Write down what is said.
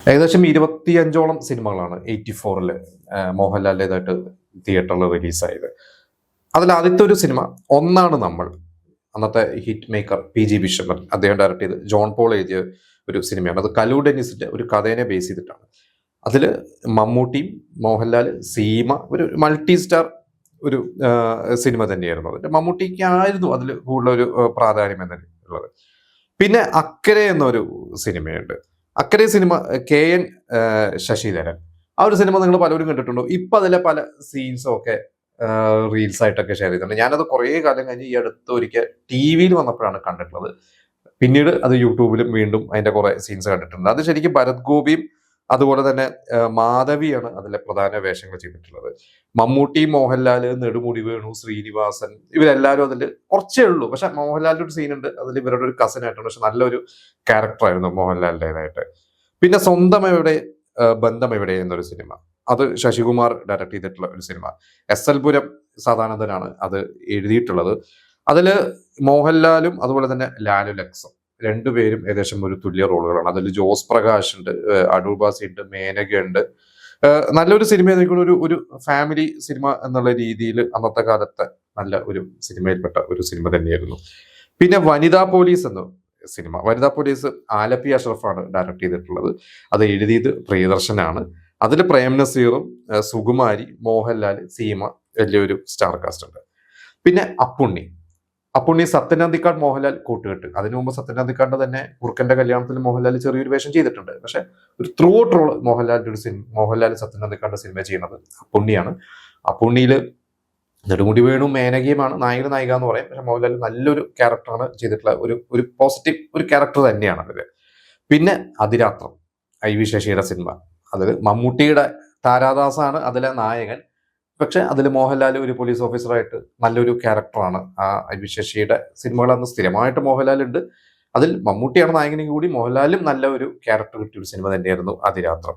ഏകദേശം 25ഓളം സിനിമകളാണ് 84-ല് മോഹൻലാലിൻ്റെതായിട്ട് തിയേറ്ററിൽ റിലീസായത്. അതിൽ ആദ്യത്തെ ഒരു സിനിമ ഒന്നാണ് നമ്മൾ. അന്നത്തെ ഹിറ്റ് മേക്കർ PG വിശ്വനാഥൻ അദ്ദേഹം ഡയറക്ട് ചെയ്ത് ജോൺ പോൾ എഴുതിയ ഒരു സിനിമയാണ്. അത് കലു ഡെന്നിസിന്റെ ഒരു കഥേനെ ബേസ് ചെയ്തിട്ടാണ്. അതിൽ മമ്മൂട്ടിയും മോഹൻലാൽ, സീമ, ഒരു മൾട്ടി സ്റ്റാർ ഒരു സിനിമ തന്നെയായിരുന്നു. അതിന്റെ മമ്മൂട്ടിക്കായിരുന്നു അതിൽ കൂടുതൽ ഒരു പ്രാധാന്യം എന്നുള്ളത്. പിന്നെ അക്കരെ എന്നൊരു സിനിമയുണ്ട്. അക്കരെ സിനിമ KN ശശിധരൻ. ആ ഒരു സിനിമ നിങ്ങൾ പലരും കണ്ടിട്ടുണ്ടോ? ഇപ്പൊ അതിലെ പല സീൻസും ഒക്കെ റീൽസ് ആയിട്ടൊക്കെ ഷെയർ ചെയ്തിട്ടുണ്ട്. ഞാനത് കുറേ കാലം കഴിഞ്ഞ് ഈ അടുത്ത് ഒരിക്കൽ TV-യിൽ വന്നപ്പോഴാണ് കണ്ടിട്ടുള്ളത്. പിന്നീട് അത് യൂട്യൂബിലും വീണ്ടും അതിന്റെ കുറെ സീൻസ് കണ്ടിട്ടുണ്ട്. അത് ശരിക്കും ഭരത് ഗോപിയും അതുപോലെ തന്നെ മാധവിയാണ് അതിലെ പ്രധാന വേഷങ്ങൾ ചെയ്തിട്ടുള്ളത്. മമ്മൂട്ടി, മോഹൻലാൽ, നെടുമുടി വേണു, ശ്രീനിവാസൻ ഇവരെല്ലാവരും അതിൽ കുറച്ചേ ഉള്ളൂ. പക്ഷെ മോഹൻലാലിന്റെ ഒരു സീനുണ്ട് അതിൽ ഇവരുടെ ഒരു കസിൻ ആയിട്ടുണ്ട്. പക്ഷെ നല്ലൊരു ക്യാരക്ടറായിരുന്നു മോഹൻലാലിൻ്റെതായിട്ട്. പിന്നെ സ്വന്തം എവിടെ ബന്ധം എവിടെ എന്നൊരു സിനിമ, അത് ശശികുമാർ ഡയറക്ട് ചെയ്തിട്ടുള്ള ഒരു സിനിമ. SL പുരം സദാനന്ദനാണ് അത് എഴുതിയിട്ടുള്ളത്. അതില് മോഹൻലാലും അതുപോലെ തന്നെ ലാലു ലക്സും രണ്ടുപേരും ഏകദേശം ഒരു തുല്യ റോളുകളാണ്. അതിൽ ജോസ് പ്രകാശ് ഉണ്ട്, അടൂർ ബാസി ഉണ്ട്, മേനക ഉണ്ട്. നല്ലൊരു സിനിമ, ഒരു ഫാമിലി സിനിമ എന്നുള്ള രീതിയിൽ അന്നത്തെ കാലത്തെ നല്ല ഒരു സിനിമയിൽപ്പെട്ട ഒരു സിനിമ തന്നെയായിരുന്നു. പിന്നെ വനിതാ പോലീസ് എന്ന സിനിമ, വനിതാ പോലീസ് ആലപ്പി അഷ്റഫാണ് ഡയറക്ട് ചെയ്തിട്ടുള്ളത്. അത് എഴുതിയത് പ്രിയദർശനാണ്. അതിൽ പ്രേം നസീറും സുകുമാരി, മോഹൻലാൽ, സീമ വലിയൊരു സ്റ്റാർ കാസ്റ്റ് ഉണ്ട്. പിന്നെ അപ്പുണ്ണി സത്യനന്ദിക്കാട് മോഹൻലാൽ കൂട്ടുകെട്ട്. അതിനു മുമ്പ് സത്യനന്ദിക്കാടിന്റെ തന്നെ കുറുക്കന്റെ കല്യാണത്തിൽ മോഹൻലാൽ ചെറിയൊരു വേഷം ചെയ്തിട്ടുണ്ട്. പക്ഷെ ഒരു ത്രൂ ഔട്ട് റോൾ മോഹൻലാൽ സത്യനന്ദിക്കാടിന്റെ സിനിമ ചെയ്യുന്നത് അപ്പുണ്ണിയാണ്. അപ്പുണ്ണിയിൽ നെടുമുടി വേണു മേനകയുമാണ് നായിക എന്ന് പറയും. പക്ഷെ മോഹൻലാൽ നല്ലൊരു ക്യാരക്ടറാണ് ചെയ്തിട്ടുള്ള ഒരു പോസിറ്റീവ് ഒരു ക്യാരക്ടർ തന്നെയാണ് അതിൽ. പിന്നെ അതിരാത്രം, IV ശശിയുടെ സിനിമ. അതിൽ മമ്മൂട്ടിയുടെ താരാദാസാണ് അതിലെ നായകൻ. പക്ഷെ അതിൽ മോഹൻലാൽ ഒരു പോലീസ് ഓഫീസറായിട്ട് നല്ലൊരു ക്യാരക്ടറാണ്. ആ IV ശശിയുടെ സിനിമകൾ അന്ന് സ്ഥിരമായിട്ട് മോഹൻലാൽ ഉണ്ട്. അതിൽ മമ്മൂട്ടിയാണ് നായകനെങ്കിൽ കൂടി മോഹൻലാലും നല്ല ഒരു ക്യാരക്ടർ കിട്ടിയ ഒരു സിനിമ തന്നെയായിരുന്നു അതിരാത്രം.